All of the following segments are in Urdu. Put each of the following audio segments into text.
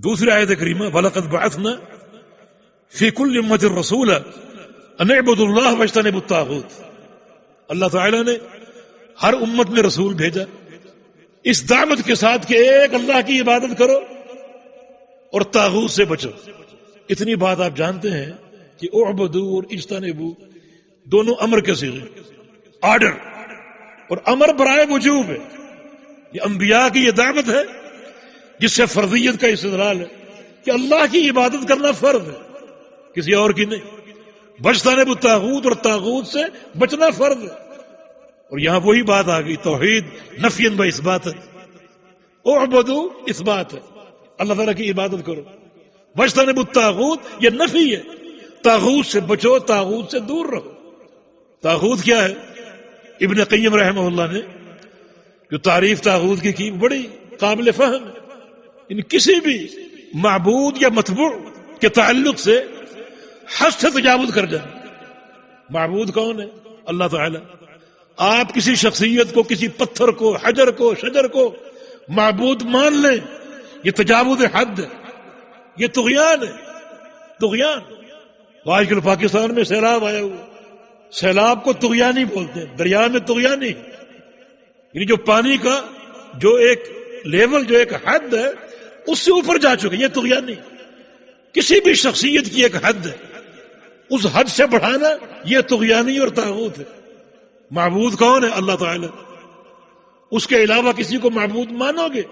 دوسری آیت کریمہ وَلَقَدْ بَعَثْنَا فِي كُلِّ أُمَّةٍ رَسُولًا أَنِ اعْبُدُوا اللَّهَ وَاجْتَنِبُوا الطَّاغُوتَ، اللہ تعالیٰ نے ہر امت میں رسول بھیجا اس دعوت کے ساتھ کہ ایک اللہ کی عبادت کرو اور طاغوت سے بچو۔ اتنی بات آپ جانتے ہیں کہ اعبدوا اور اجتنبوا دونوں امر کے صیغے، آرڈر، اور امر برائے وجوب ہے۔ یہ انبیاء کی یہ دعوت ہے جس سے فرضیت کا استدلال ہے کہ اللہ کی عبادت کرنا فرض ہے، کسی اور کی نہیں۔ واجتنبوا الطاغوت، اور طاغوت سے بچنا فرض ہے۔ اور یہاں وہی بات آ گئی، توحید نفی و اثبات ہے، اعبدوا اثبات ہے، اللہ تعالیٰ کی عبادت کرو۔ واجتنبوا الطاغوت یہ نفی ہے، طاغوت سے بچو، طاغوت سے دور رہو۔ طاغوت کیا ہے؟ ابن قیم رحمہ اللہ نے جو تعریف طاغوت کی بڑی قابل فہم ہے۔ ان کسی بھی معبود یا متبوع کے تعلق سے حد سے تجاوز کر جائیں۔ معبود کون ہے؟ اللہ تعالیٰ۔ آپ کسی شخصیت کو، کسی پتھر کو، حجر کو، شجر کو معبود مان لیں، یہ تجاوز حد ہے، یہ طغیان ہے، طغیان۔ آج کل پاکستان میں سیلاب آیا ہوا، سیلاب کو طغیانی بولتے ہیں، دریا میں طغیانی، یعنی جو پانی کا جو ایک لیول، جو ایک حد ہے اس سے اوپر جا چکے، یہ طغیانی۔ کسی بھی شخصیت کی ایک حد ہے، اس حد سے بڑھانا یہ طغیانی اور طاغوت ہے۔ معبود کون ہے؟ اللہ تعالی۔ اس کے علاوہ کسی کو معبود مانو گے،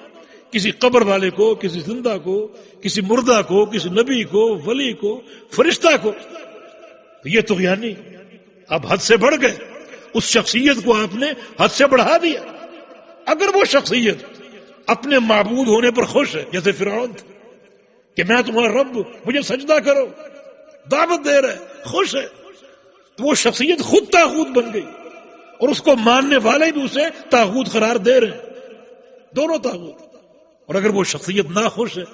کسی قبر والے کو، کسی زندہ کو، کسی مردہ کو، کسی نبی کو، ولی کو، فرشتہ کو، تو یہ طغیانی۔ اب حد سے بڑھ گئے، اس شخصیت کو آپ نے حد سے بڑھا دیا۔ اگر وہ شخصیت اپنے معبود ہونے پر خوش ہے، جیسے فرعون تھا کہ میں تمہارا رب ہوں، مجھے سجدہ کرو، دعوت دے رہا ہے، خوش ہے، تو وہ شخصیت خود طاغوت بن گئی، اور اس کو ماننے والے بھی اسے طاغوت قرار دے رہے ہیں، دونوں طاغوت۔ اور اگر وہ شخصیت ناخوش ہے،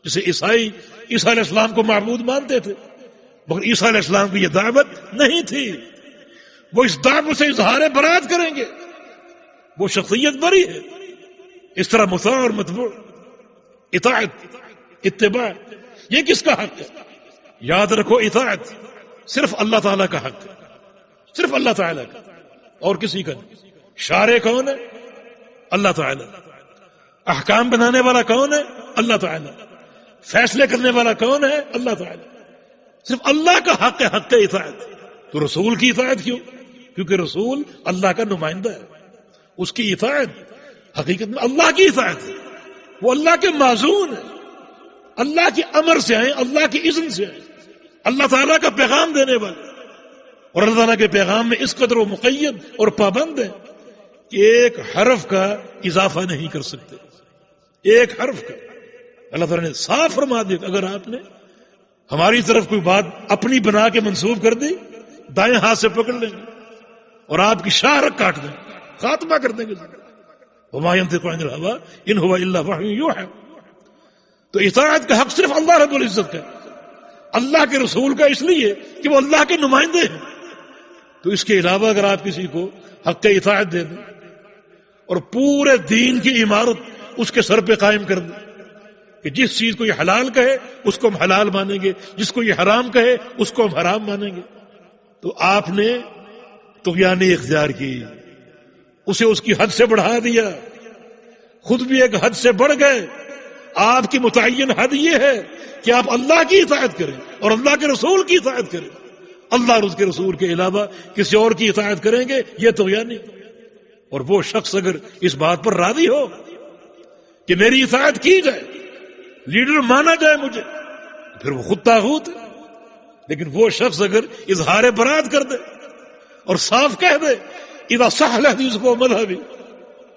جیسے عیسائی عیسیٰ علیہ السلام کو معبود مانتے تھے، مگر عیسیٰ علیہ السلام کی یہ دعوت نہیں تھی، وہ اس دعوت سے اظہار برات کریں گے، وہ شخصیت بری ہے۔ اس طرح مطاع اور متبوع، اطاعت، اتباع، یہ کس کا حق ہے؟ یاد رکھو، اطاعت صرف اللہ تعالیٰ کا حق ہے، صرف اللہ تعالیٰ کا، اور کسی کا نہیں۔ شارع کون ہے؟ اللہ تعالیٰ۔ احکام بنانے والا کون ہے؟ اللہ تعالیٰ۔ فیصلے کرنے والا کون ہے؟ اللہ تعالیٰ۔ صرف اللہ کا حق ہے، حق اطاعت۔ تو رسول کی اطاعت کیوں؟ کیونکہ رسول اللہ کا نمائندہ ہے، اس کی اطاعت حقیقت میں اللہ کی اطاعت ہے، وہ اللہ کے معزون ہے، اللہ کے امر سے آئے، اللہ کی اذن سے آئے، اللہ تعالیٰ کا پیغام دینے والے۔ اور اللہ تعالیٰ کے پیغام میں اس قدر وہ مقید اور پابند ہے کہ ایک حرف کا اضافہ نہیں کر سکتے، ایک حرف کا۔ اللہ تعالیٰ نے صاف فرما دیا کہ اگر آپ نے ہماری طرف کوئی بات اپنی بنا کے منسوب کر دی، دائیں ہاتھ سے پکڑ لیں گے اور آپ کی شاہرگ کاٹ دیں گے، خاتمہ کر دیں گے۔ وما ينطق عن الهوى ان هو الا وحي يوحى۔ تو اطاعت کا حق صرف اللہ رب العزت کا، اللہ کے رسول کا، اس لیے کہ وہ اللہ کے نمائندے ہیں۔ تو اس کے علاوہ اگر آپ کسی کو حق اطاعت دے دیں اور پورے دین کی عمارت اس کے سر پہ قائم کر دیں کہ جس چیز کو یہ حلال کہے اس کو ہم حلال مانیں گے، جس کو یہ حرام کہے اس کو ہم حرام مانیں گے، تو آپ نے طغیانی اختیار کی، اسے اس کی حد سے بڑھا دیا، خود بھی ایک حد سے بڑھ گئے۔ آپ کی متعین حد یہ ہے کہ آپ اللہ کی اطاعت کریں اور اللہ کے رسول کی اطاعت کریں، اللہ اور اس کے رسول کے علاوہ کسی اور کی اطاعت کریں گے، یہ طغیانی۔ اور وہ شخص اگر اس بات پر راضی ہو کہ میری اطاعت کی جائے، لیڈر مانا جائے مجھے، پھر وہ خود طاغوت ہے۔ لیکن وہ شخص اگر اظہار برات کر دے اور صاف کہہ دے اذا صح الحدیث کو مذہبی،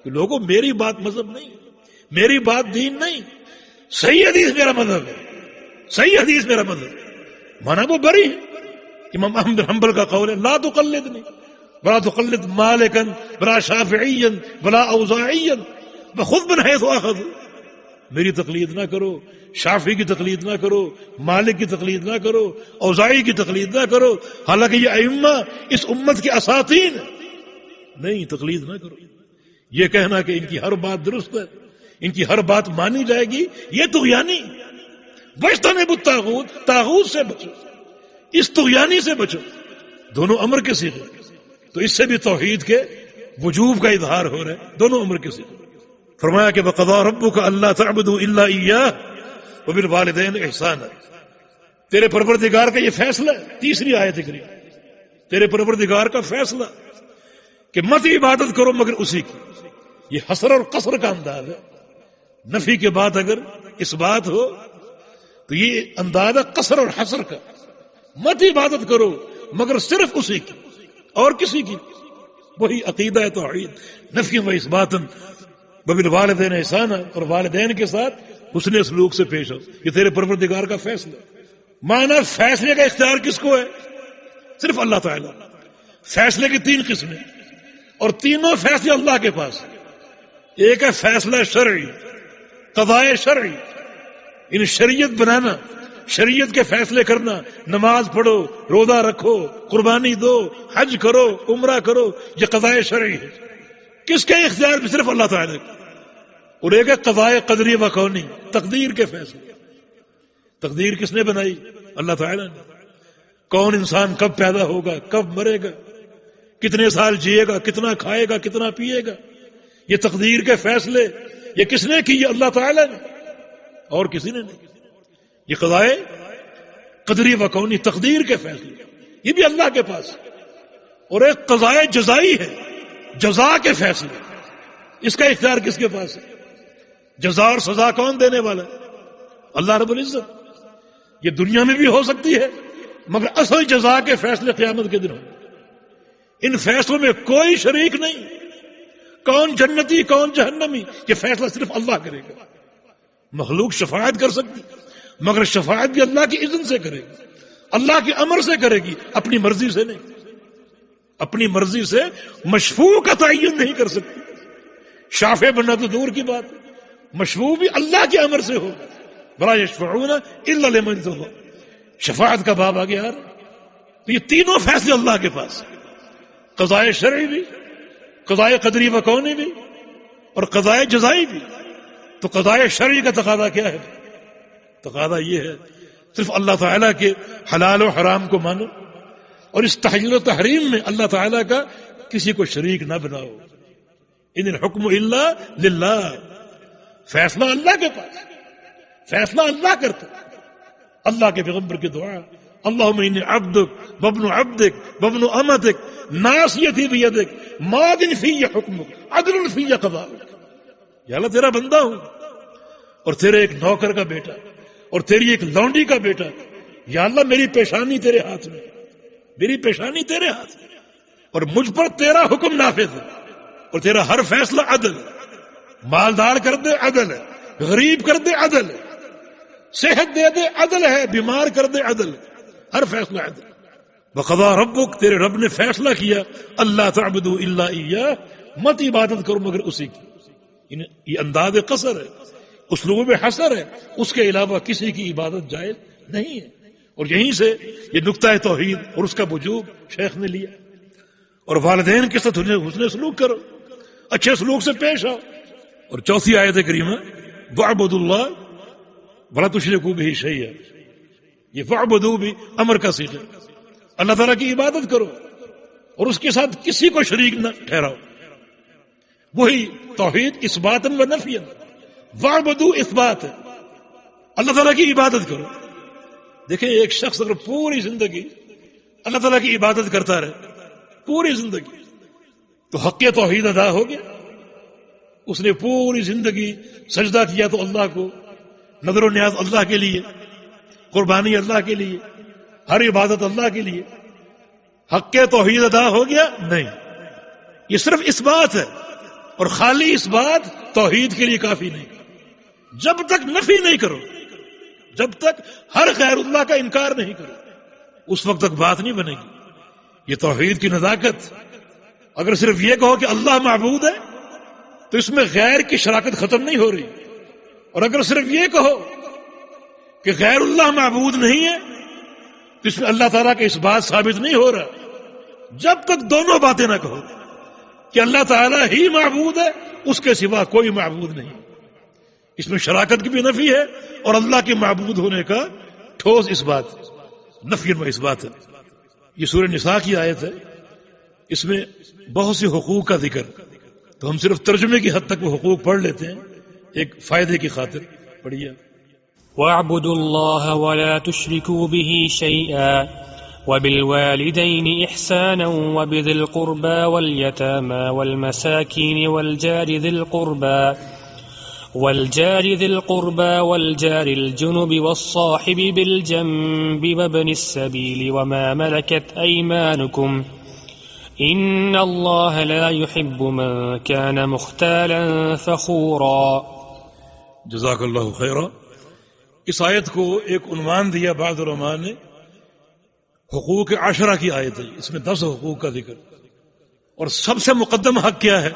کہ لوگوں میری بات مذہب نہیں، میری بات دین نہیں، صحیح حدیث میرا مذہب ہے، صحیح حدیث میرا مذہب، مانا وہ بری ہے۔ امام احمد بن حنبل کا قول ہے لا تقلدنی ولا تقلد مالکا ولا شافعیا ولا اوزاعیا وخذ من حیث اخذ، میری تقلید نہ کرو، شافعی کی تقلید نہ کرو، مالک کی تقلید نہ کرو، اوزاعی کی تقلید نہ کرو، حالانکہ یہ ائمہ اس امت کے اساطین ہیں، نہیں، تقلید نہ کرو۔ یہ کہنا کہ ان کی ہر بات درست ہے، ان کی ہر بات مانی جائے گی، یہ طغیانی. واجتنبوا الطاغوت، طاغوت سے بچو، اس طغیانی سے بچو. دونوں امر کے صیغے، تو اس سے بھی توحید کے وجوب کا اظہار ہو رہا ہے. دونوں امر کے صیغے. فرمایا کہ وَقَضَىٰ رَبُّكَ أَلَّا تَعْبُدُوا إِلَّا إِيَّاهُ وَبِالْوَالِدَيْنِ إِحْسَانًا. تیرے پروردگار کا یہ فیصلہ ہے. تیسری آیت کریمہ، تیرے پروردگار کا فیصلہ کہ مت عبادت کرو مگر اسی کی. یہ حصر اور قصر کا انداز ہے. نفی کے بعد اگر اس بات ہو تو یہ انداز ہے قصر اور حصر کا. مت عبادت کرو مگر صرف اسی کی اور کسی کی. وہی عقیدہ توحید. نفی و اثبات وبالوالدین احسانا، اور والدین کے ساتھ حسن سلوک سے پیش ہو. یہ تیرے پروردگار کا فیصلہ. معنی فیصلے کا اختیار کس کو ہے؟ صرف اللہ تعالیٰ. فیصلے کی تین قسمیں اور تینوں فیصلے اللہ کے پاس. ایک ہے فیصلہ شرعی، قضاء شرعی، ان شریعت بنانا، شریعت کے فیصلے کرنا. نماز پڑھو، روزہ رکھو، قربانی دو، حج کرو، عمرہ کرو. یہ قضاء شرعی ہے. کس کے اختیار میں؟ صرف اللہ تعالیٰ کا. اور ایک ہے قضاء قدری و کونی، تقدیر کے فیصلے. تقدیر کس نے بنائی؟ اللہ تعالیٰ نے. کون انسان کب پیدا ہوگا، کب مرے گا، کتنے سال جیے گا، کتنا کھائے گا، کتنا پیے گا، یہ تقدیر کے فیصلے یہ کس نے کی؟ اللہ تعالیٰ نے، اور کسی نے نہیں. یہ قضاء قدری و کونی، تقدیر کے فیصلے، یہ بھی اللہ کے پاس. اور ایک قضاء جزائی ہے، جزا کے فیصلے. اس کا اختیار کس کے پاس ہے؟ جزا اور سزا کون دینے والا ہے؟ اللہ رب العزت. یہ دنیا میں بھی ہو سکتی ہے مگر اصل جزا کے فیصلے قیامت کے دن ہوں. ان فیصلوں میں کوئی شریک نہیں. کون جنتی کون جہنمی، یہ فیصلہ صرف اللہ کرے گا. مخلوق شفاعت کر سکتی مگر شفاعت بھی اللہ کی اذن سے کرے گی، اللہ کے امر سے کرے گی، اپنی مرضی سے نہیں. اپنی مرضی سے مشفوع کا تعین نہیں کر سکتی. شافع بننا تو دور کی بات، مشفوع بھی اللہ کے امر سے ہوگا. وَلَا يَشْفَعُونَ إِلَّا لِمَنِ ارْتَضَىٰ. شفاعت کا باب آگے آ رہا. تو یہ تینوں فیصلے اللہ کے پاس، قضاء شرعی بھی، قضاء قدری و کونی بھی، اور قضاء جزائی بھی. تو قضاء شرعی کا تقاضا کیا ہے؟ تقاضا یہ ہے صرف اللہ تعالیٰ کے حلال و حرام کو مانو، اور اس تحلیل و تحریم میں اللہ تعالیٰ کا کسی کو شریک نہ بناؤ. ان الحکم الا للہ. فیصلہ اللہ کے پاس، فیصلہ اللہ کرتا. اللہ کے پیغمبر کی دعا، اللہم انی عبدک وابن عبدک وابن امتک ناصیتی بیدک ماض فی حکمک عدل فی قضاؤک. یا اللہ تیرا بندہ ہوں اور تیرے ایک نوکر کا بیٹا اور تیری ایک لونڈی کا بیٹا. یا اللہ میری پیشانی تیرے ہاتھ میں، میری پیشانی تیرے ہاتھ میں، اور مجھ پر تیرا حکم نافذ ہے اور تیرا ہر فیصلہ عدل ہے. مالدار کر دے عدل ہے، غریب کر دے عدل ہے، صحت دے دے عدل ہے، بیمار کر دے عدل ہے، ہر فیصلہ عدل. وَقَضَىٰ رَبُّكَ، تیرے رب نے فیصلہ کیا، اللہ تعبدوا الا ایاہ، مت عبادت کرو مگر اسی کی. یہ انداز قصر ہے، اسلوب حصر ہے، اس کے علاوہ کسی کی عبادت جائز نہیں ہے. اور یہیں سے یہ نقطہ توحید اور اس کا وجوب شیخ نے لیا. اور والدین کے ساتھ حسن سلوک کرو، اچھے سلوک سے پیش آؤ. اور چوتھی آیت کریمہ وَاعْبُدُوا اللَّهَ وَلَا تُشْرِكُوا بِهِ شَيْئًا. یہ وَاعْبُدُوا بھی امر کا صیغہ. اللہ تعالیٰ کی عبادت کرو اور اس کے ساتھ کسی کو شریک نہ ٹھہراؤ. وہی توحید اثباتاً و نفیاً. وَاعْبُدُوا اثبات ہے، اللہ تعالیٰ کی عبادت کرو. دیکھیں ایک شخص اگر پوری زندگی اللہ تعالیٰ کی عبادت کرتا رہے، پوری زندگی، تو حق توحید ادا ہو گیا. اس نے پوری زندگی سجدہ کیا تو اللہ کو، نظر و نیاز اللہ کے لیے، قربانی اللہ کے لیے، ہر عبادت اللہ کے لیے. حق توحید ادا ہو گیا؟ نہیں. یہ صرف اثبات ہے، اور خالی اثبات توحید کے لیے کافی نہیں. جب تک نفی نہیں کرو، جب تک ہر غیر اللہ کا انکار نہیں کرو، اس وقت تک بات نہیں بنے گی. یہ توحید کی نزاکت. اگر صرف یہ کہو کہ اللہ معبود ہے تو اس میں غیر کی شراکت ختم نہیں ہو رہی. اور اگر صرف یہ کہو کہ غیر اللہ معبود نہیں ہے تو اس میں اللہ تعالیٰ کا اس بات ثابت نہیں ہو رہا. جب تک دونوں باتیں نہ کہو کہ اللہ تعالیٰ ہی معبود ہے، اس کے سوا کوئی معبود نہیں. اس میں شراکت کی بھی نفی ہے اور اللہ کے معبود ہونے کا ٹھوس اس بات، نفی و اس بات ہے. یہ سورہ نساء کی آیت ہے، اس میں بہت سے حقوق کا ذکر، تو ہم صرف ترجمے کی حد تک وہ حقوق پڑھ لیتے ہیں ایک فائدے کی خاطر. پڑھیے. وَاعْبُدُوا اللَّهَ وَلَا تُشْرِكُوا بِهِ شَيْئًا وَبِالْوَالِدَيْنِ إِحْسَانًا وَبِذِي الْقُرْبَى وَالْيَتَامَى وَالْمَسَاكِينِ وَالْجَارِ ذِي الْقُرْبَى وَالْجَارِ الْجُنُبِ وَالصَّاحِبِ بِالْجَنبِ وَابْنِ السَّبِيلِ وَمَا مَلَكَتْ أَيْمَانُكُمْ إِنَّ اللَّهَ لَا يُحِبُّ مَنْ كَانَ مُخْتَالًا فَخُورًا. جزاک اللہ خیرا. اس آیت کو ایک عنوان دیا بعض علماء نے، حقوق عشرہ کی آیت ہے. اس میں 10 حقوق کا ذکر، اور سب سے مقدم حق کیا ہے؟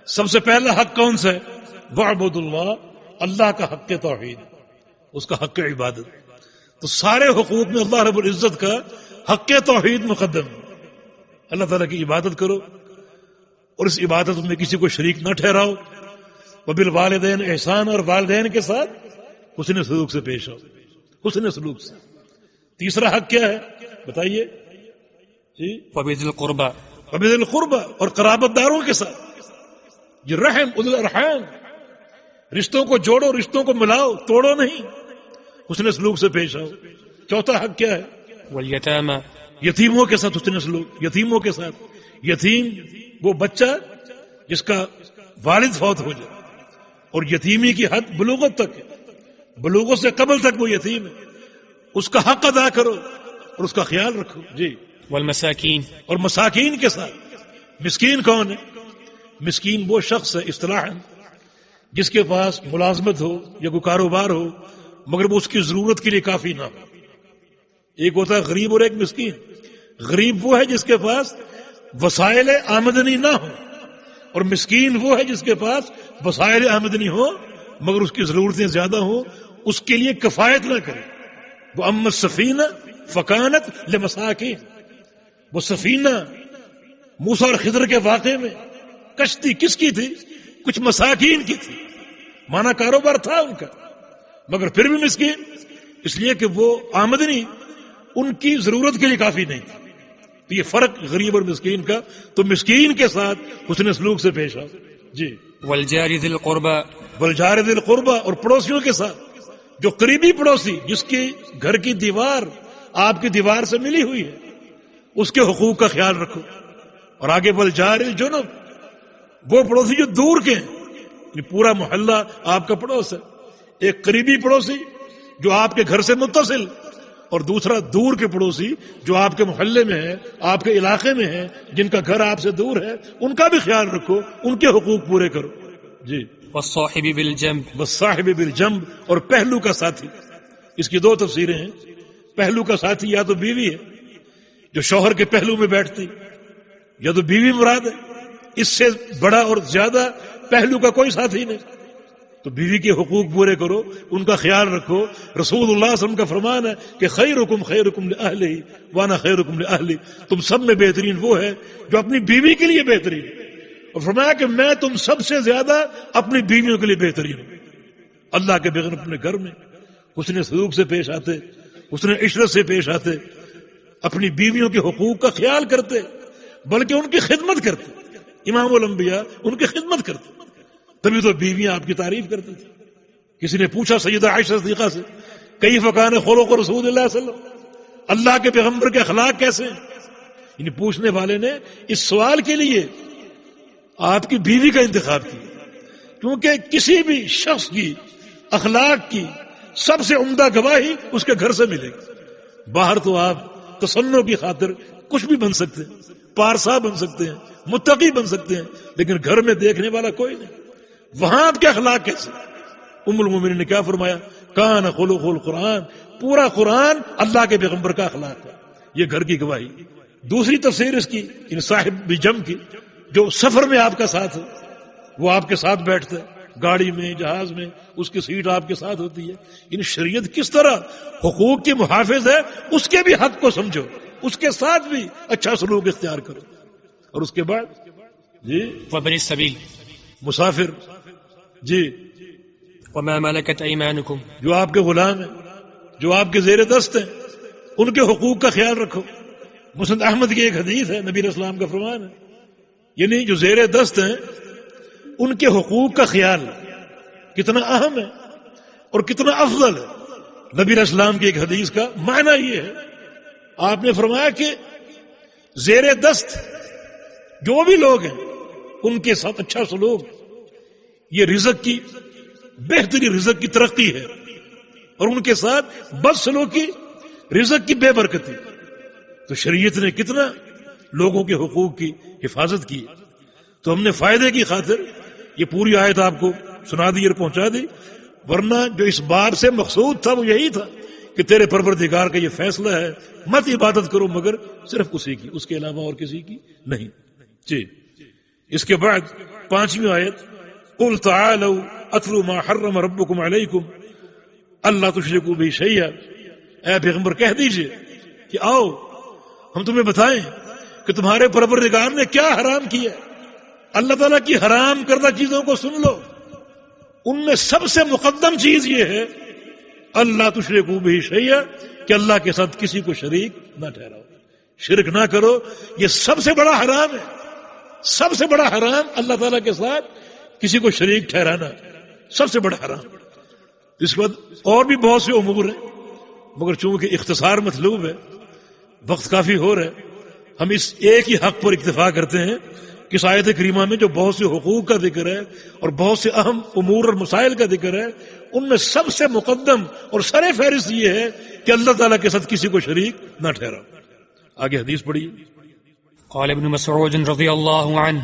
سب سے پہلا حق کون سا ہے؟ وَاعْبُدُ اللَّهَ، اللہ کا حق توحید، اس کا حق عبادت. تو سارے حقوق میں اللہ رب العزت کا حق توحید مقدم ہے. اللہ تعالیٰ کی عبادت کرو اور اس عبادت میں کسی کو شریک نہ ٹھہراؤ. وبالوالدین احسان، اور والدین کے ساتھ حسن سلوک سے پیش آؤ، حسن سلوک سے. تیسرا حق کیا ہے بتائیے جی؟ وَبِذِي الْقُرْبَى، وبذی القربى، اور قرابت داروں کے ساتھ. یہ رحم، اولو الارحام، رشتوں کو جوڑو، رشتوں کو ملاؤ، توڑو نہیں، حسن سلوک سے پیش آؤ. چوتھا حق کیا ہے؟ وَالْيَتَامَى، یتیموں کے ساتھ حسن سلوک. یتیموں کے ساتھ، یتیم وہ بچہ جس کا والد فوت ہو جائے اور یتیمی کی حد بلوغت تک ہے، بلوغت سے قبل تک وہ یتیم ہے، اس کا حق ادا کرو اور اس کا خیال رکھو. جی. والمساکین، اور مساکین کے ساتھ. مسکین کون ہے؟ مسکین وہ شخص ہے اصطلاحاً جس کے پاس ملازمت ہو یا کوئی کاروبار ہو مگر وہ اس کی ضرورت کے لیے کافی نہ ہو. ایک ہوتا ہے غریب اور ایک مسکین. غریب وہ ہے جس کے پاس وسائل آمدنی نہ ہو، اور مسکین وہ ہے جس کے پاس وسائل آمدنی ہو مگر اس کی ضرورتیں زیادہ ہوں، اس کے لیے کفایت نہ کرے. وہ اما السفینہ فکانت لمساکین، وہ سفینہ موسیٰ اور خضر کے واقعے میں کشتی کس کی تھی؟ کچھ مساکین کی تھی. مانا کاروبار تھا ان کا مگر پھر بھی مسکین، اس لیے کہ وہ آمدنی ان کی ضرورت کے لیے کافی نہیں تھی. تو یہ فرق غریب اور مسکین کا. تو مسکین کے ساتھ حسن سلوک سے پیش آؤ. جی. والجار ذی القربى، والجار ذی القربى، اور پڑوسیوں کے ساتھ. جو قریبی پڑوسی جس کی گھر کی دیوار آپ کی دیوار سے ملی ہوئی ہے اس کے حقوق کا خیال رکھو. اور آگے والجار الجنب، وہ پڑوسی جو دور کے ہیں، پورا محلہ آپ کا پڑوس ہے. ایک قریبی پڑوسی جو آپ کے گھر سے متصل، اور دوسرا دور کے پڑوسی جو آپ کے محلے میں ہے، آپ کے علاقے میں ہے، جن کا گھر آپ سے دور ہے، ان کا بھی خیال رکھو، ان کے حقوق پورے کرو. جی. والصاحب بالجنب، والصاحب بالجنب، اور پہلو کا ساتھی. اس کی 2 تفسیریں ہیں. پہلو کا ساتھی یا تو بیوی ہے جو شوہر کے پہلو میں بیٹھتی، یا تو بیوی مراد ہے. اس سے بڑا اور زیادہ پہلو کا کوئی ساتھی نہیں. تو بیوی کے حقوق پورے کرو، ان کا خیال رکھو. رسول اللہ صلی اللہ علیہ وسلم کا فرمان ہے کہ خیرکم خیرکم لأہلہ وانا خیرکم لأہلی، تم سب میں بہترین وہ ہے جو اپنی بیوی کے لیے بہترین ہے. اور فرمایا کہ میں تم سب سے زیادہ اپنی بیویوں کے لیے بہترین ہوں. اللہ کے بغیر اپنے گھر میں حسن سلوک سے پیش آتے، حسن عشرت سے پیش آتے، اپنی بیویوں کے حقوق کا خیال کرتے، بلکہ ان کی خدمت کرتے. امام الانبیاء ان کی خدمت کرتے، تبھی تو بیویاں آپ کی تعریف کرتی تھی. کسی نے پوچھا سیدہ عائشہ صدیقہ سے، کیف کان خلق رسول اللہ صلی اللہ علیہ وسلم، اللہ کے پیغمبر کے اخلاق کیسے ہیں؟ یعنی پوچھنے والے نے اس سوال کے لیے آپ کی بیوی کا انتخاب کیا، کیونکہ کسی بھی شخص کی اخلاق کی سب سے عمدہ گواہی اس کے گھر سے ملے گی. باہر تو آپ تصنع کی خاطر کچھ بھی بن سکتے ہیں، پارسا بن سکتے ہیں، متقی بن سکتے ہیں، لیکن گھر میں دیکھنے والا کوئی نہیں. وہاں آپ کے اخلاق کیسے؟ ام المومنین نے کیا فرمایا؟ کان خلق القرآن، پورا قرآن اللہ کے پیغمبر کا اخلاق ہے. یہ گھر کی گواہی. دوسری تفسیر اس کی ان صاحب بجم کی، جو سفر میں آپ کا ساتھ ہے، وہ آپ کے ساتھ بیٹھتا ہے، گاڑی میں، جہاز میں، اس کی سیٹ آپ کے ساتھ ہوتی ہے. ان شریعت کس طرح حقوق کی محافظ ہے، اس کے بھی حق کو سمجھو، اس کے ساتھ بھی اچھا سلوک اختیار کرو. اور اس کے بعد جی وابن السبیل، مسافر. جی. وما ملكت أيمانكم. جو آپ کے غلام ہیں، جو آپ کے زیر دست ہیں، ان کے حقوق کا خیال رکھو. مسند احمد کی ایک حدیث ہے، نبی علیہ السلام کا فرمان ہے، یعنی جو زیر دست ہیں ان کے حقوق کا خیال کتنا اہم ہے اور کتنا افضل ہے. نبی علیہ السلام کی ایک حدیث کا معنی یہ ہے، آپ نے فرمایا کہ زیر دست جو بھی لوگ ہیں ان کے ساتھ اچھا سلوک یہ رزق کی بہتری، رزق کی ترقی ہے، اور ان کے ساتھ بد سلوکی رزق کی بے برکتی. تو شریعت نے کتنا لوگوں کے حقوق کی حفاظت کی. تو ہم نے فائدے کی خاطر یہ پوری آیت آپ کو سنا دی اور پہنچا دی، ورنہ جو اس بار سے مقصود تھا وہ یہی تھا کہ تیرے پروردگار کا یہ فیصلہ ہے، مت عبادت کرو مگر صرف اسی کی، اس کے علاوہ اور کسی کی نہیں. جی اس کے بعد 5ویں آیت، قل تعالوا اتلوا ما حرم ربکم علیکم اللہ تشرکوا بہ شیئا. اے پیغمبر کہہ دیجئے کہ آؤ ہم تمہیں بتائیں کہ تمہارے پروردگار نے کیا حرام کیا. اللہ تعالیٰ کی حرام کردہ چیزوں کو سن لو. ان میں سب سے مقدم چیز یہ ہے اللہ تشرکوا بہ شیئا، کہ اللہ کے ساتھ کسی کو شریک نہ ٹھہراؤ، شرک نہ کرو. یہ سب سے بڑا حرام ہے، سب سے بڑا حرام اللہ تعالیٰ کے ساتھ کسی کو شریک ٹھہرانا، سب سے بڑا حرام. اس کے بعد اور بھی بہت سے امور ہیں، مگر چونکہ اختصار مطلوب ہے، وقت کافی ہو رہا ہے، ہم اس ایک ہی حق پر اکتفا کرتے ہیں کہ اس آیت کریمہ میں جو بہت سے حقوق کا ذکر ہے اور بہت سے اہم امور اور مسائل کا ذکر ہے، ان میں سب سے مقدم اور سر فہرست یہ ہے کہ اللہ تعالیٰ کے ساتھ کسی کو شریک نہ ٹھہراؤ. آگے حدیث پڑھیے. قال ابن مسعود رضي الله عنه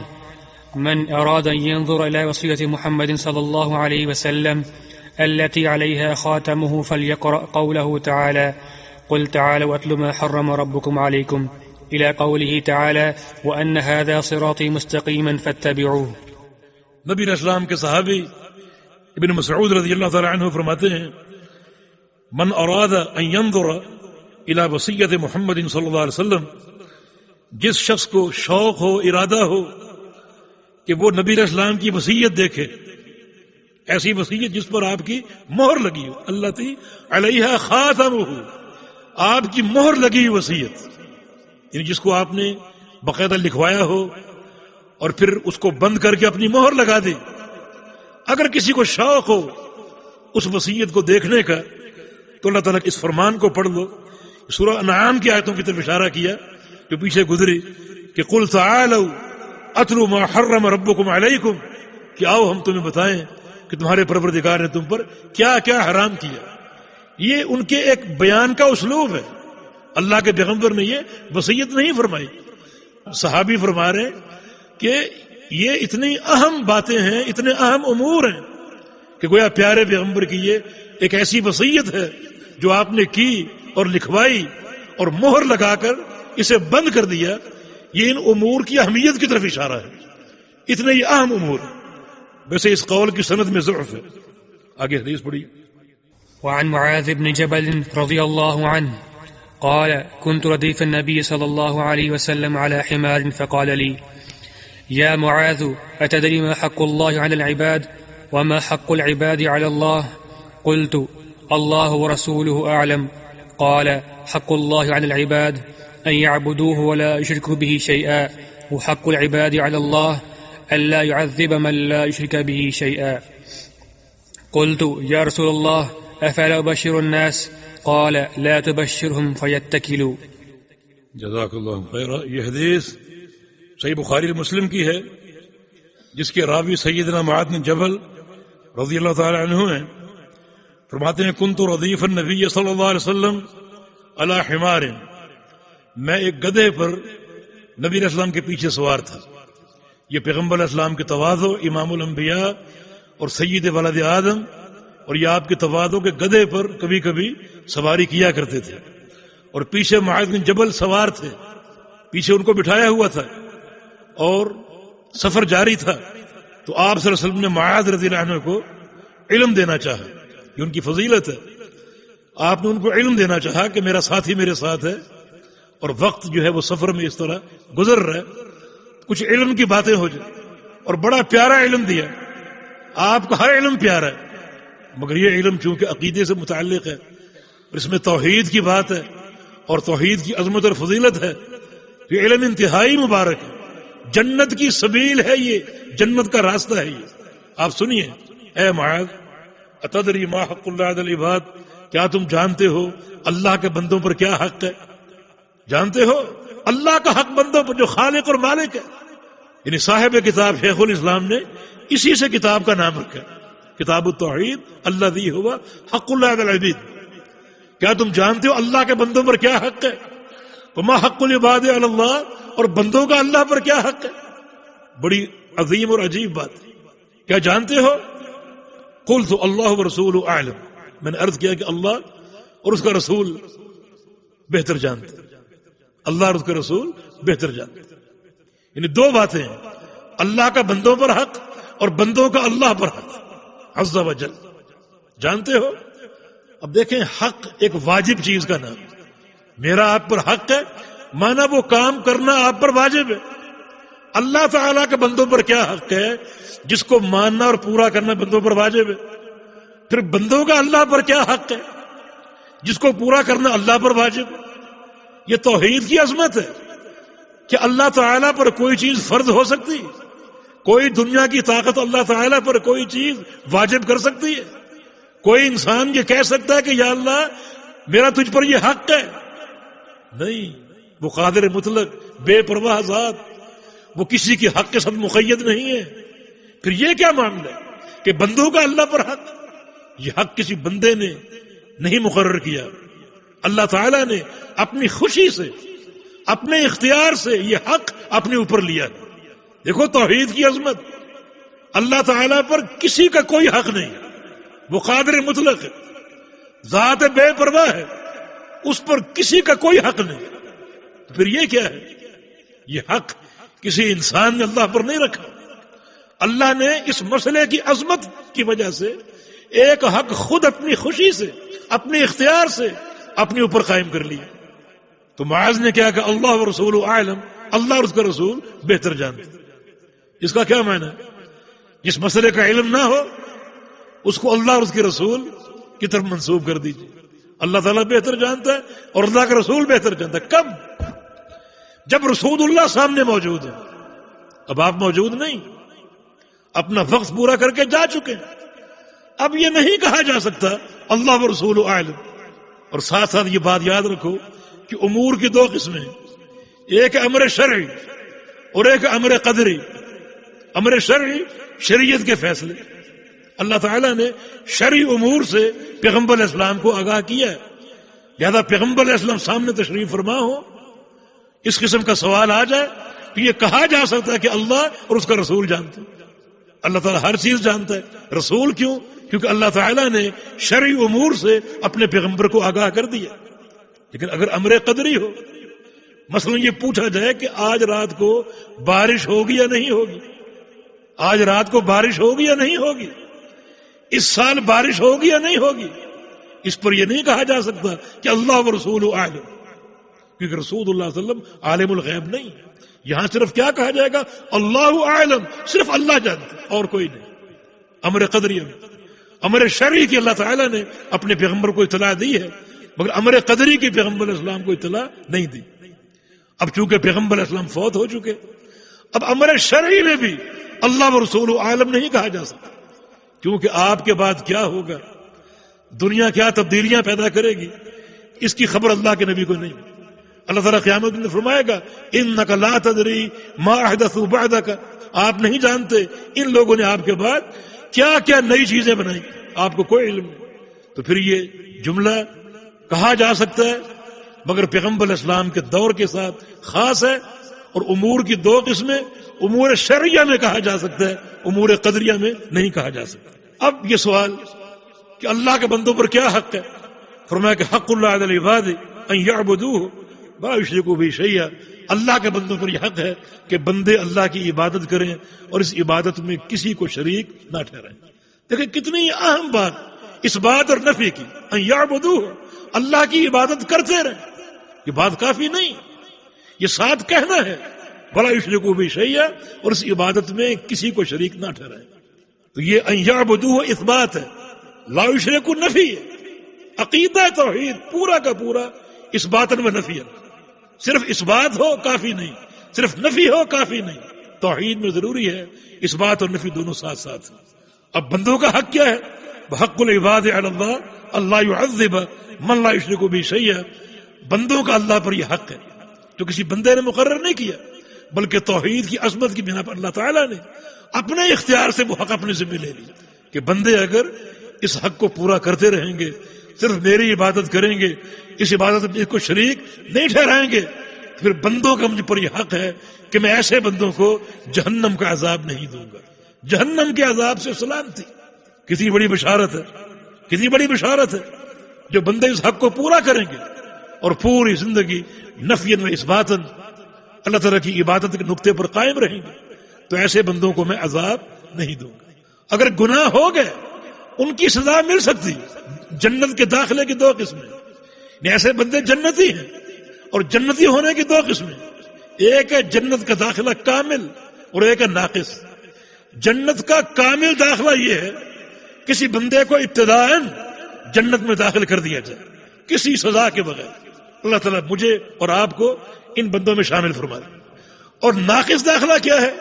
من أراد أن ينظر إلى وصية محمد صلى الله عليه وسلم التي عليها خاتمه فليقرأ قوله تعالى قل تعالوا أتل ما حرم ربكم عليكم إلى قوله تعالى وأن هذا صراطي مستقيما فاتبعوه. نبی علیہ السلام کے صحابی ابن مسعود رضی اللہ تعالی عنہ فرماتے ہیں من اراد ان ينظر الى وصیت محمد صلی اللہ علیہ وسلم، جس شخص کو شوق ہو، ارادہ ہو کہ وہ نبی علیہ السلام کی وصیت دیکھے، ایسی وصیت جس پر آپ کی مہر لگی ہو، التی علیہا خاتمہ، آپ کی مہر لگی ہوئی وصیت، یعنی جس کو آپ نے باقاعدہ لکھوایا ہو اور پھر اس کو بند کر کے اپنی مہر لگا دی. اگر کسی کو شوق ہو اس وصیت کو دیکھنے کا تو اللہ تعالیٰ اس فرمان کو پڑھ لو. سورہ انعام کی آیتوں کی طرف اشارہ کیا جو پیچھے گزری کہ قل تعالوا اتلوا ما حرم ربکم علیکم، کہ آؤ ہم تمہیں بتائیں کہ تمہارے پروردگار نے تم پر کیا کیا حرام کیا. یہ ان کے ایک بیان کا اسلوب ہے. اللہ کے پیغمبر نے یہ وصیت نہیں فرمائی، صحابی فرما رہے ہیں کہ یہ اتنی اہم باتیں ہیں، اتنے اہم امور ہیں کہ گویا پیارے پیغمبر کی یہ ایک ایسی وصیت ہے جو آپ نے کی اور لکھوائی اور مہر لگا کر اسے بند کر دیا. یہ ان امور کی اہمیت کی طرف اشارہ ہے، اتنے ہی اہم امور ہیں. ویسے اس قول کی سند میں ضعف ہے. آگے حدیث پڑھی. وعن معاذ بن جبل رضي الله عنه قال كنت رديف النبي صلى الله عليه وسلم على حمار فقال لي يا معاذ أتدري ما حق الله على العباد وما حق العباد على الله؟ قلت الله ورسوله أعلم. قال حق الله على العباد أن يعبدوه ولا يشركوا به شيئا، وحق العباد على الله ألا يعذب من لا يشرك به شيئا. قلت يا رسول الله أفلا أبشر الناس؟ قال لا تبشرهم فيتكلوا. جزاک اللہ خیرا. یہ حدیث صحیح بخاری مسلم کی ہے، جس کے راوی سیدنا معاذ بن جبل رضی اللہ تعالی عنہ ہیں. فرماتے ہیں کنت ردیف النبی صلی اللہ علیہ وسلم علی حمار، میں ایک گدھے پر نبی علیہ السلام کے پیچھے سوار تھا. یہ پیغمبر علیہ السلام کے تواضع، امام الانبیاء اور سید ولد آدم، اور یہ آپ کے تواضع کے گدھے پر کبھی کبھی سواری کیا کرتے تھے. اور پیچھے معاذ بن جبل سوار تھے، پیچھے ان کو بٹھایا ہوا تھا اور سفر جاری تھا. تو آپ صلی اللہ علیہ وسلم نے معاذ رضی اللہ عنہ کو علم دینا چاہا، یہ ان کی فضیلت ہے. آپ نے ان کو علم دینا چاہا کہ میرا ساتھی میرے ساتھ ہے اور وقت جو ہے وہ سفر میں اس طرح گزر رہا ہے، کچھ علم کی باتیں ہو جائیں. اور بڑا پیارا علم دیا. آپ کا ہر علم پیارا ہے، مگر یہ علم چونکہ عقیدے سے متعلق ہے اور اس میں توحید کی بات ہے اور توحید کی عظمت اور فضیلت ہے، یہ علم انتہائی مبارک ہے، جنت کی سبیل ہے، یہ جنت کا راستہ ہے۔ یہ آپ سنیے، اے معاذ اتدری ما حق اللہ علی العباد، کیا تم جانتے ہو اللہ کے بندوں پر کیا حق ہے؟ جانتے ہو اللہ کا حق بندوں پر جو خالق اور مالک ہے؟ یعنی صاحب کتاب شیخ الاسلام نے اسی سے کتاب کا نام رکھا، کتاب التوحید الذی ہوا حق اللہ علی العبید۔ کیا تم جانتے ہو اللہ کے بندوں پر کیا حق ہے؟ وما حق العباد علی اللہ، اور بندوں کا اللہ پر کیا حق ہے؟ بڑی عظیم اور عجیب بات ہے۔ کیا جانتے ہو؟ قلت اللہ ورسولہ اعلم، میں نے عرض کیا کہ اللہ اور اس کا رسول بہتر جانتے، اللہ اور اس کا رسول بہتر جانتے۔ یعنی دو باتیں ہیں، اللہ کا بندوں پر حق اور بندوں کا اللہ پر حق عز و جل۔ جانتے ہو؟ اب دیکھیں، حق ایک واجب چیز کا نام، میرا آپ پر حق ہے مانا وہ کام کرنا آپ پر واجب ہے۔ اللہ تعالیٰ کے بندوں پر کیا حق ہے جس کو ماننا اور پورا کرنا بندوں پر واجب ہے؟ پھر بندوں کا اللہ پر کیا حق ہے جس کو پورا کرنا اللہ پر واجب ہے؟ یہ توحید کی عظمت ہے کہ اللہ تعالیٰ پر کوئی چیز فرض ہو سکتی، کوئی دنیا کی طاقت اللہ تعالیٰ پر کوئی چیز واجب کر سکتی ہے؟ کوئی انسان یہ کہہ سکتا ہے کہ یا اللہ میرا تجھ پر یہ حق ہے؟ نہیں، وہ قادر مطلق بے پرواہ ذات، وہ کسی کے حق کے ساتھ مقید نہیں ہے۔ پھر یہ کیا معاملہ ہے کہ بندوں کا اللہ پر حق؟ یہ حق کسی بندے نے نہیں مقرر کیا، اللہ تعالیٰ نے اپنی خوشی سے، اپنے اختیار سے یہ حق اپنے اوپر لیا۔ دیکھو توحید کی عظمت، اللہ تعالیٰ پر کسی کا کوئی حق نہیں، وہ قادر مطلق ہے، ذات بے پرواہ ہے، اس پر کسی کا کوئی حق نہیں۔ تو پھر یہ کیا ہے؟ یہ حق کسی انسان نے اللہ پر نہیں رکھا، اللہ نے اس مسئلے کی عظمت کی وجہ سے ایک حق خود اپنی خوشی سے، اپنے اختیار سے اپنے اوپر قائم کر لیا۔ تو معاذ نے کیا کہا؟ اللہ ورسولہ اعلم، اللہ اور اس کا رسول بہتر جانتے۔ اس کا کیا معنی ہے؟ جس مسئلے کا علم نہ ہو اس کو اللہ اور اس کے رسول کی طرف منسوب کر دیجیے۔ اللہ تعالیٰ بہتر جانتا ہے اور اللہ کا رسول بہتر جانتا ہے۔ کب؟ جب رسول اللہ سامنے موجود ہے۔ اب آپ موجود نہیں، اپنا وقت پورا کر کے جا چکے ہیں، اب یہ نہیں کہا جا سکتا اللہ و رسول عالم۔ اور ساتھ ساتھ یہ بات یاد رکھو کہ امور کی دو قسمیں ہیں، ایک امر شرعی اور ایک امر قدری۔ امر شرعی شریعت کے فیصلے، اللہ تعالیٰ نے شرعی امور سے پیغمبر علیہ السلام کو آگاہ کیا ہے، لہذا پیغمبر علیہ السلام سامنے تشریف فرما ہو، اس قسم کا سوال آ جائے تو یہ کہا جا سکتا ہے کہ اللہ اور اس کا رسول جانتے ہیں۔ اللہ تعالیٰ ہر چیز جانتا ہے، رسول کیوں؟ کیونکہ اللہ تعالیٰ نے شرعی امور سے اپنے پیغمبر کو آگاہ کر دیا۔ لیکن اگر امر قدری ہو، مثلا یہ پوچھا جائے کہ آج رات کو بارش ہوگی یا نہیں ہوگی، آج رات کو بارش ہوگی یا نہیں ہوگی، اس سال بارش ہوگی یا نہیں ہوگی، اس پر یہ نہیں کہا جا سکتا کہ اللہ و رسول عالم، کیونکہ رسول اللہ صلی اللہ علیہ وسلم عالم الغیب نہیں۔ یہاں صرف کیا کہا جائے گا؟ اللہ عالم، صرف اللہ جانتا اور کوئی نہیں۔ امر قدری میں، امر شرعی کی اللہ تعالیٰ نے اپنے پیغمبر کو اطلاع دی ہے، مگر امر قدری کی پیغمبر علیہ السلام کو اطلاع نہیں دی۔ اب چونکہ پیغمبر علیہ السلام فوت ہو چکے، اب امر شرعی میں بھی اللہ و رسول عالم نہیں کہا جا سکتا، کیونکہ آپ کے بعد کیا ہوگا، دنیا کیا تبدیلیاں پیدا کرے گی، اس کی خبر اللہ کے نبی کو نہیں۔ اللہ تعالیٰ قیامت میں فرمائے گا انک لا تدری ما احدثوا بعدک، آپ نہیں جانتے ان لوگوں نے آپ کے بعد کیا کیا نئی چیزیں بنائی، آپ کو کوئی علم نہیں۔ تو پھر یہ جملہ کہا جا سکتا ہے، مگر پیغمبر علیہ السلام کے دور کے ساتھ خاص ہے، اور امور کی دو قسمیں، امور شرعیہ میں کہا جا سکتا ہے، امور قدریہ میں نہیں کہا جا سکتا۔ اب یہ سوال کہ اللہ کے بندوں پر کیا حق ہے، فرمایا کہ حق اللہ علی العباد ان یعبدوہ لا یشرکوا بہ شیئا، اللہ کے بندوں پر یہ حق ہے کہ بندے اللہ کی عبادت کریں اور اس عبادت میں کسی کو شریک نہ ٹھہرائیں۔ دیکھیں کتنی اہم بات اس بات اور نفی کی، ان یعبدوہ، اللہ کی عبادت کرتے رہیں۔ یہ بات کافی نہیں، یہ ساتھ کہنا ہے ولا یشرکوا بہ شیئا، اور اس عبادت میں کسی کو شریک نہ ٹھہرائیں۔ تو یہ ان یعبدوہ اثبات ہے لا یشرک نفی ہے، عقیدہ توحید پورا کا پورا اس باتن و نفی، صرف اس بات ہو کافی نہیں، صرف نفی ہو کافی نہیں، توحید میں ضروری ہے اس بات اور نفی دونوں ساتھ ساتھ ہیں۔ اب بندوں کا حق کیا ہے؟ بحق العباد علی اللہ اللہ يعذب من لا یشرک بہ شیئا، بندوں کا اللہ پر یہ حق ہے جو کسی بندے نے مقرر نہیں کیا، بلکہ توحید کی عظمت کی بنا پر اللہ تعالیٰ نے اپنے اختیار سے وہ حق اپنے ذمہ لے لی کہ بندے اگر اس حق کو پورا کرتے رہیں گے، صرف میری عبادت کریں گے، اس عبادت میں کو شریک نہیں ٹھہرائیں گے، پھر بندوں کا مجھ پر یہ حق ہے کہ میں ایسے بندوں کو جہنم کا عذاب نہیں دوں گا، جہنم کے عذاب سے سلامتی۔ کتنی بڑی بشارت ہے، کتنی بڑی بشارت ہے، جو بندے اس حق کو پورا کریں گے اور پوری زندگی نفی و اثباتاً اللہ تعالیٰ کی عبادت کے نقطے پر قائم رہیں گے، تو ایسے بندوں کو میں عذاب نہیں دوں گا۔ اگر گناہ ہو گئے ان کی سزا مل سکتی، جنت کے داخلے کی دو قسمیں، ایسے بندے جنتی ہیں، اور جنتی ہونے کی دو قسمیں، ایک ہے جنت کا داخلہ کامل اور ایک ہے ناقص۔ جنت کا کامل داخلہ یہ ہے کسی بندے کو ابتداءً جنت میں داخل کر دیا جائے کسی سزا کے بغیر، اللہ تعالیٰ مجھے اور آپ کو ان بندوں میں شامل فرما دے۔ اور ناقص داخلہ کیا ہے؟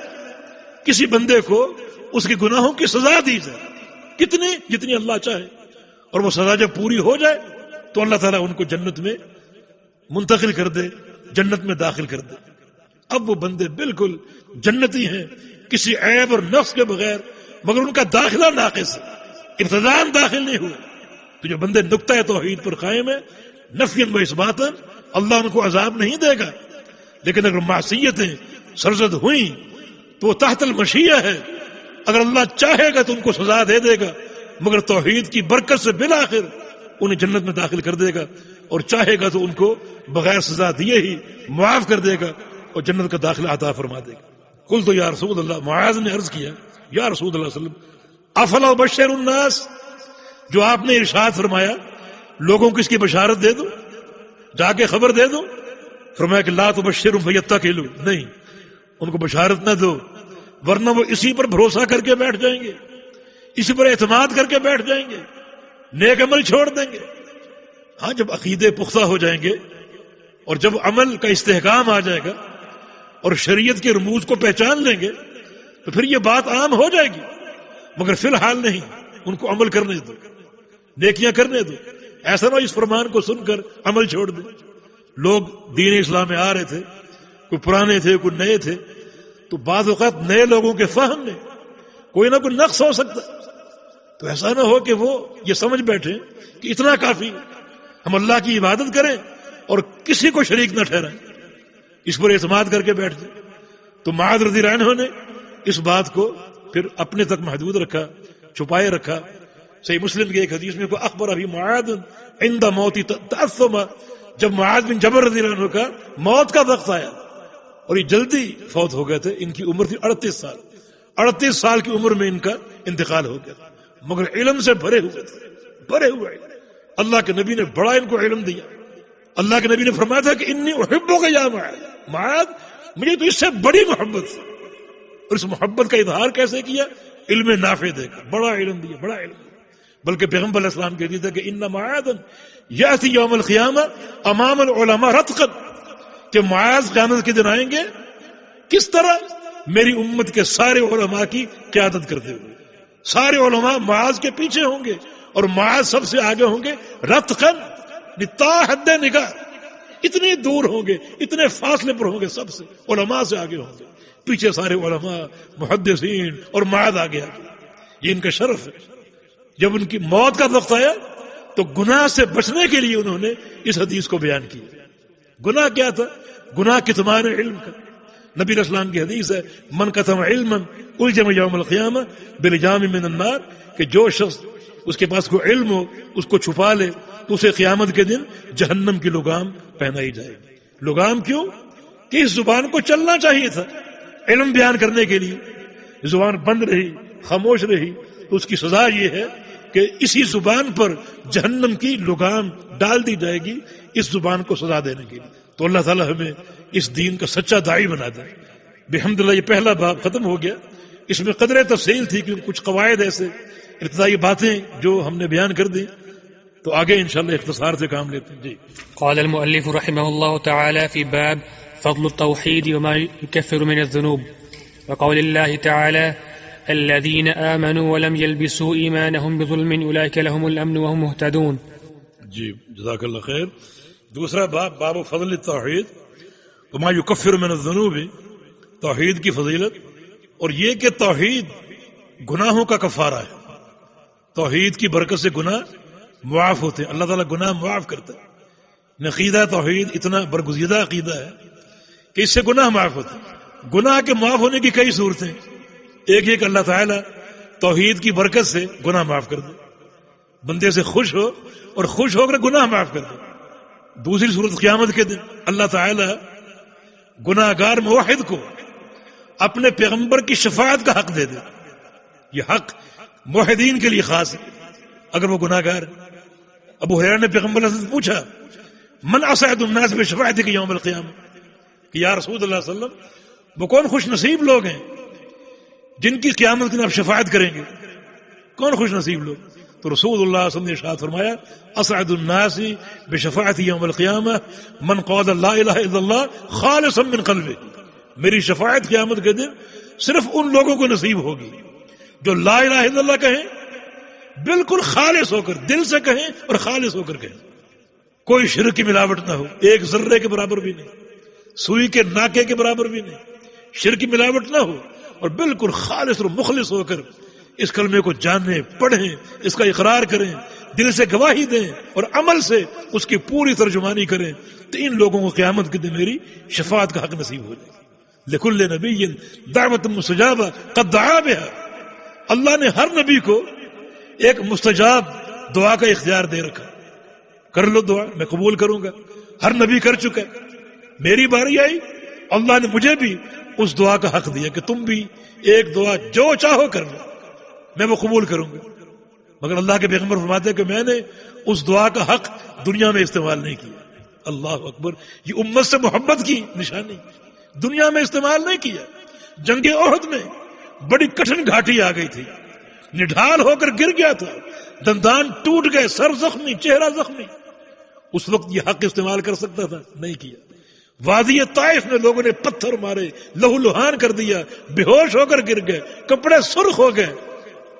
کسی بندے کو اس کے گناہوں کی سزا دی جائے، جتنی اللہ چاہے، اور وہ سزا جب پوری ہو جائے تو اللہ تعالیٰ ان کو جنت میں منتقل کر دے، جنت میں داخل کر دے۔ اب وہ بندے بالکل جنتی ہیں کسی عیب اور نقص کے بغیر، مگر ان کا داخلہ ناقص ہے، ابتداءً داخل نہیں ہوئے۔ تو جو بندے نقطۂ توحید پر قائم ہے، نفیاً و اثباتاً، اللہ ان کو عذاب نہیں دے گا، لیکن اگر معصیتیں سرزد ہوئیں تو وہ تحت المشیہ ہے، اگر اللہ چاہے گا تو ان کو سزا دے دے گا، مگر توحید کی برکت سے بالآخر انہیں جنت میں داخل کر دے گا، اور چاہے گا تو ان کو بغیر سزا دیے ہی معاف کر دے گا اور جنت کا داخلہ عطا فرما دے گا۔ قلت یا رسول اللہ، معاذ نے عرض کیا یا رسول اللہ صلی اللہ علیہ وسلم افلا ابشر الناس، جو آپ نے ارشاد فرمایا لوگوں کو اس کی بشارت دے دو، جا کے خبر دے دو، فرمایا کہ لا تبشروا فیتکلوا، نہیں ان کو بشارت نہ دو، ورنہ وہ اسی پر بھروسہ کر کے بیٹھ جائیں گے، اسی پر اعتماد کر کے بیٹھ جائیں گے، نیک عمل چھوڑ دیں گے۔ ہاں جب عقیدے پختہ ہو جائیں گے اور جب عمل کا استحکام آ جائے گا اور شریعت کے رموز کو پہچان لیں گے تو پھر یہ بات عام ہو جائے گی، مگر فی الحال نہیں، ان کو عمل کرنے دو، نیکیاں کرنے دو، ایسا نہ اس فرمان کو سن کر عمل چھوڑ دیں۔ لوگ دین اسلام میں آ رہے تھے، کوئی پرانے تھے کوئی نئے تھے، تو بعض اوقات نئے لوگوں کے فہم میں کوئی نہ کوئی نقص ہو سکتا، تو ایسا نہ ہو کہ وہ یہ سمجھ بیٹھے کہ اتنا کافی، ہم اللہ کی عبادت کریں اور کسی کو شریک نہ ٹھہرائیں، اس پر اعتماد کر کے بیٹھ جائیں۔ تو معاذ رضی اللہ عنہ نے اس بات کو پھر اپنے تک محدود رکھا، چھپائے رکھا۔ صحیح مسلم کی ایک حدیث میں کوئی اخبر ابھی معاذ عند موت تأثم، جب معاذ بن جبل رضی اللہ عنہ کا موت کا وقت آیا اور یہ جلدی فوت ہو گئے تھے، ان کی عمر تھی 38 سال، 38 سال کی عمر میں ان کا انتقال ہو گیا، مگر علم سے بھرے ہوئے تھے، بھرے ہوئے۔ اللہ کے نبی نے بڑا ان کو علم دیا، اللہ کے نبی نے فرمایا تھا کہ انی احبک یا معاذ، معاذ مجھے تو اس سے بڑی محبت ہے، اور اس محبت کا اظہار کیسے کیا؟ علم نافع دے کر، بڑا علم دیا، بڑا علم دیا۔ بلکہ پیغمبر علیہ السلام کہتے تھے کہ ان معاذ یاتی یوم القیامہ امام العلماء رتقا، کہ معاذ قیامت کے دن آئیں گے کس طرح؟ میری امت کے سارے علماء کی قیادت کرتے ہوئے، سارے علماء معاذ کے پیچھے ہوں گے اور معاذ سب سے آگے ہوں گے، رتقا تا حد نگاہ، اتنے دور ہوں گے، اتنے فاصلے پر ہوں گے، سب سے علماء سے آگے ہوں گے، پیچھے سارے علماء محدثین اور معاذ آگے یہ ان کا شرف ہے۔ جب ان کی موت کا وقت آیا تو گناہ سے بچنے کے لیے انہوں نے اس حدیث کو بیان کیا۔ گناہ کیا تھا؟ گناہ کتمان علم کا۔ نبی علیہ السلام کی حدیث ہے من کتم علما الجم یوم القیامہ بلجام من النار، کہ جو شخص اس کے پاس کوئی علم ہو اس کو چھپا لے تو اسے قیامت کے دن جہنم کی لگام پہنائی جائے گی۔ لگام کیوں؟ کہ اس زبان کو چلنا چاہیے تھا علم بیان کرنے کے لیے، زبان بند رہی، خاموش رہی، تو اس کی سزا یہ ہے کہ اسی زبان پر جہنم کی لگام ڈال دی جائے گی، اس زبان کو سزا دینے کے لیے۔ تو اللہ تعالیٰ ہمیں اس دین کا سچا داعی بنا دے۔ بحمدللہ یہ پہلا باب ختم ہو گیا، اس میں قدر تفصیل تھی کہ کچھ قواعد ایسے ابتدائی باتیں جو ہم نے بیان کر دی، تو آگے انشاءاللہ اختصار سے کام لیتے ہیں. جی. قال المؤلف رحمه الله تعالى في باب فضل التوحيد وما يكفر من الذنوب، وقول الله تعالى الذين آمنوا ولم يلبسوا إيمانهم بظلم أولئك لهم الأمن وهم مهتدون. جی جزاک اللہ خیر. دوسرا باب، باب فضل التوحید وما یکفر من الذنوب، توحید کی فضیلت اور یہ کہ توحید گناہوں کا کفارہ ہے. توحید کی برکت سے گناہ معاف ہوتے ہیں، اللہ تعالیٰ گناہ معاف کرتا ہے. عقیدہ توحید اتنا برگزیدہ عقیدہ ہے کہ اس سے گناہ معاف ہوتے ہیں. گناہ کے معاف ہونے کی کئی صورتیں، ایک ایک اللہ تعالیٰ توحید کی برکت سے گناہ معاف کر دے، بندے سے خوش ہو اور خوش ہو کر گناہ معاف کر دے. دوسری صورت قیامت کے دن اللہ تعالیٰ گناہ گار موحد کو اپنے پیغمبر کی شفاعت کا حق دے دے. یہ حق موحدین کے لیے خاص ہے اگر وہ گناہ گار ہے. ابو ہریرہ نے پیغمبر صلی اللہ علیہ وسلم سے پوچھا من اسعد الناس بشفاعتک یوم القیامہ، کہ یا رسول اللہ صلی اللہ علیہ وسلم وہ کون خوش نصیب لوگ ہیں جن کی قیامت کے دن آپ شفاعت کریں گے، کون خوش نصیب لوگ؟ تو رسول اللہ صلی اللہ علیہ وسلم نے ارشاد فرمایا اسعد الناس بشفاعت یوم القیامہ من قال لا الہ الا اللہ خالصا من قلبہ، میری شفاعت قیامت کے دن صرف ان لوگوں کو نصیب ہوگی جو لا الہ الا اللہ کہیں، بالکل خالص ہو کر، دل سے کہیں اور خالص ہو کر کہیں، کوئی شرک کی ملاوٹ نہ ہو، ایک ذرے کے برابر بھی نہیں، سوئی کے ناکے کے برابر بھی نہیں، شرک کی ملاوٹ نہ ہو، اور بالکل خالص اور مخلص ہو کر اس کلمے کو جانیں، پڑھیں، اس کا اقرار کریں، دل سے گواہی دیں اور عمل سے اس کی پوری ترجمانی کریں، تو ان لوگوں کو قیامت کے دن میری شفاعت کا حق نصیب ہو جائے. لکل نبی دعوت مستجابہ قد دعا بها، اللہ نے ہر نبی کو ایک مستجاب دعا کا اختیار دے رکھا. کر لو دعا، میں قبول کروں گا. ہر نبی کر چکا ہے، میری باری آئی، اللہ نے مجھے بھی اس دعا کا حق دیا کہ تم بھی ایک دعا جو چاہو کر لو، میں وہ قبول کروں گا. مگر اللہ کے پیغمبر فرماتے ہیں کہ میں نے اس دعا کا حق دنیا میں استعمال نہیں کیا. اللہ اکبر، یہ امت سے محبت کی نشانی، دنیا میں استعمال نہیں کیا. جنگ احد میں بڑی کٹھن گھاٹی آ گئی تھی، نڈھال ہو کر گر گیا تھا، دندان ٹوٹ گئے، سر زخمی، چہرہ زخمی. اس وقت یہ حق استعمال کر سکتا تھا، نہیں کیا. وادی طائف میں لوگوں نے پتھر مارے، لہو لہان کر دیا، بے ہوش ہو کر گر گئے، کپڑے سرخ ہو گئے،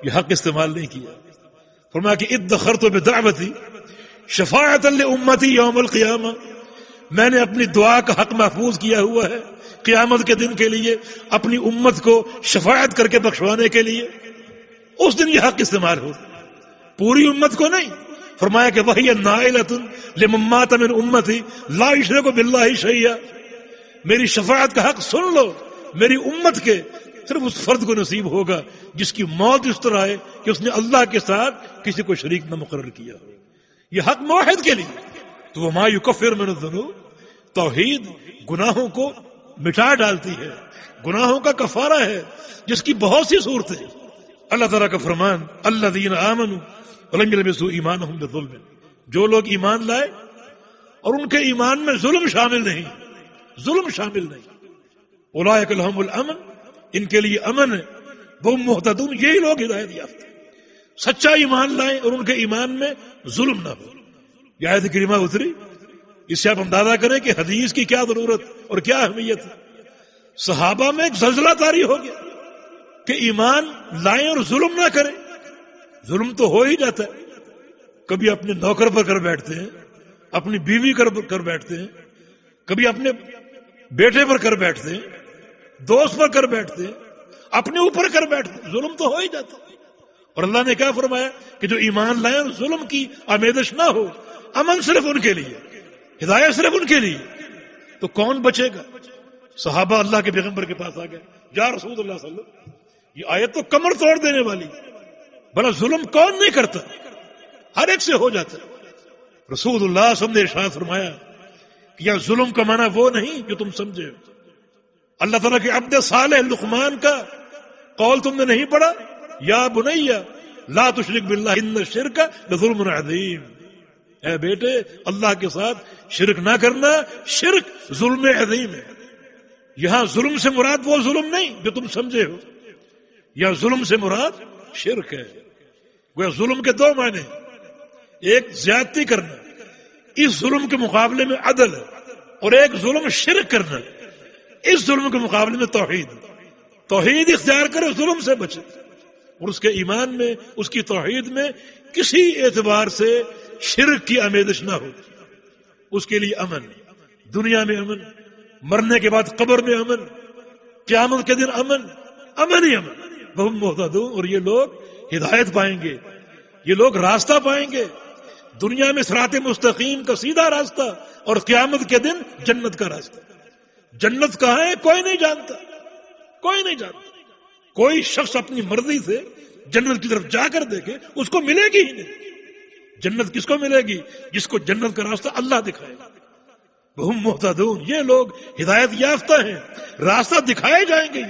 یہ حق استعمال نہیں کیا. فرمایا کہ ادخرت بدعوتی شفاعۃ لامتی یوم القیامہ، میں نے اپنی دعا کا حق محفوظ کیا ہوا ہے قیامت کے دن کے لیے، اپنی امت کو شفاعت کر کے بخشوانے کے لیے. اس دن یہ حق استعمال ہو، پوری امت کو نہیں. فرمایا کہ وہی نائلۃ لمن مات من امتی لا یشرک باللہ شیئا، میری شفاعت کا حق سن لو، میری امت کے صرف اس فرد کو نصیب ہوگا جس کی موت اس طرح ہے کہ اس نے اللہ کے ساتھ کسی کو شریک نہ مقرر کیا ہو. یہ حق موحد کے لیے. تو وما یکفر من الذنوب، توحید گناہوں کو مٹا ڈالتی ہے، گناہوں کا کفارہ ہے جس کی بہت سی صورتیں. اللہ تعالیٰ کا فرمان الذین آمنوا ولم یلبسوا ایمانہم بظلم، جو لوگ ایمان لائے اور ان کے ایمان میں ظلم شامل نہیں، ظلم شامل نہیں، اولئک لہم الامن، ان کے لیے امن ہے، وہ مہتدون، یہی لوگ ہدایت یافتہ، سچا ایمان لائیں اور ان کے ایمان میں ظلم نہ ہو. یہ آیت کریمہ اتری، اس سے آپ اندازہ کریں کہ حدیث کی کیا ضرورت اور کیا اہمیت ہے. صحابہ میں ایک زلزلہ طاری ہو گیا کہ ایمان لائیں اور ظلم نہ کریں. ظلم تو ہو ہی جاتا ہے، کبھی اپنے نوکر پر کر بیٹھتے ہیں، اپنی بیوی کر بیٹھتے ہیں، کبھی اپنے بیٹے پر کر بیٹھتے ہیں، دوست پر کر بیٹھتے ہیں، اپنے اوپر کر بیٹھتے ہیں، ظلم تو ہو ہی جاتا ہے. اور اللہ نے کیا فرمایا کہ جو ایمان لائیں اور ظلم کی آمیزش نہ ہو، امن صرف ان کے لیے، ہدایت صرف ان کے لیے. تو کون بچے گا؟ صحابہ اللہ کے پیغمبر کے پاس آ گئے، یا رسول اللہ صلی اللہ علیہ وسلم، یہ آیت تو کمر توڑ دینے والی، بھلا ظلم کون نہیں کرتا؟ ہر ایک سے ہو جاتا ہے. رسول اللہ صلی اللہ علیہ وسلم نے ارشاد فرمایا کہ یا ظلم کا معنی وہ نہیں جو تم سمجھے. اللہ تعالیٰ کے عبد صالح لقمان کا قول تم نے نہیں پڑھا، یا بنی لا تشرک باللہ ان الشرک لظلم عظیم، اے بیٹے اللہ کے ساتھ شرک نہ کرنا، شرک ظلم عظیم ہے. یہاں ظلم سے مراد وہ ظلم نہیں جو تم سمجھے ہو، یا ظلم سے مراد شرک ہے. وہ ظلم کے دو معنی، ایک زیادتی کرنا، اس ظلم کے مقابلے میں عدل، اور ایک ظلم شرک کرنا، اس ظلم کے مقابلے میں توحید اختیار کرے، ظلم سے بچے، اور اس کے ایمان میں، اس کی توحید میں کسی اعتبار سے شرک کی آمیزش نہ ہو، اس کے لیے امن، دنیا میں امن، مرنے کے بعد قبر میں امن، قیامت کے دن امن، امن ہی امن۔ وہم مہتدون، اور یہ لوگ ہدایت پائیں گے، یہ لوگ راستہ پائیں گے، دنیا میں صراط مستقیم کا سیدھا راستہ، اور قیامت کے دن جنت کا راستہ۔ جنت کہاں ہے کوئی نہیں جانتا، کوئی نہیں جانتا۔ کوئی شخص اپنی مرضی سے جنت کی طرف جا کر دیکھے، اس کو ملے گی ہی نہیں۔ جنت کس کو ملے گی؟ جس کو جنت کا راستہ اللہ دکھائے گا۔ وہم مہتدون، یہ لوگ ہدایت یافتہ ہیں، راستہ دکھائے جائیں گے۔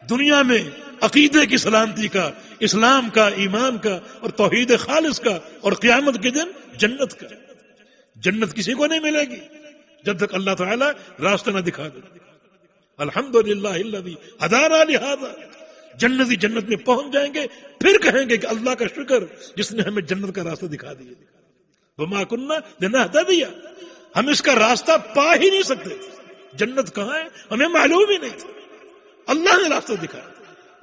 دنیا میں عقیدے کی سلامتی کا، اسلام کا، ایمان کا، اور توحید خالص کا، اور قیامت کے دن جنت کا۔ جنت کسی کو نہیں ملے گی جب تک اللہ تعالیٰ راستہ نہ دکھا دے۔ الحمدللہ الذی ہدانا لہذا، جنتی جنت میں پہنچ جائیں گے، پھر کہیں گے کہ اللہ کا شکر جس نے ہمیں جنت کا راستہ دکھا دیا۔ وما کننا لنہتدی، ہم اس کا راستہ پا ہی نہیں سکتے، جنت کہاں ہے ہمیں معلوم ہی نہیں تھا، اللہ نے راستہ دکھایا۔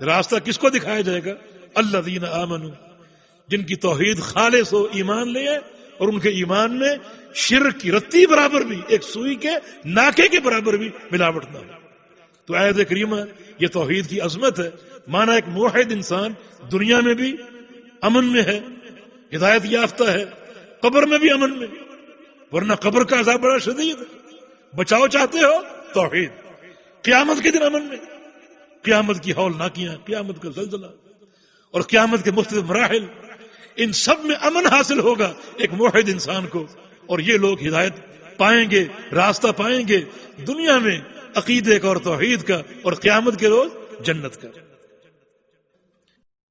راستہ کس کو دکھایا جائے گا؟ الذین آمنوا، جن کی توحید خالص ہو، ایمان لے، اور ان کے ایمان میں شرک کی رتی برابر بھی، ایک سوئی کے ناکے کے برابر بھی ملاوٹ نہ ہو۔ تو آیت کریمہ یہ توحید کی عظمت ہے، مانا ایک موحد انسان دنیا میں بھی امن میں ہے، ہدایت یافتہ ہے، قبر میں بھی امن میں، ورنہ قبر کا عذاب بڑا شدید ہے۔ بچاؤ چاہتے ہو توحید، قیامت کے دن امن میں، قیامت کی ہولناکیاں، قیامت کا زلزلہ، اور قیامت کے مختلف مراحل، ان سب میں امن حاصل ہوگا ایک موحد انسان کو، اور یہ لوگ ہدایت پائیں گے، راستہ پائیں گے دنیا میں عقیدے کا اور توحید کا، اور قیامت کے روز جنت کا۔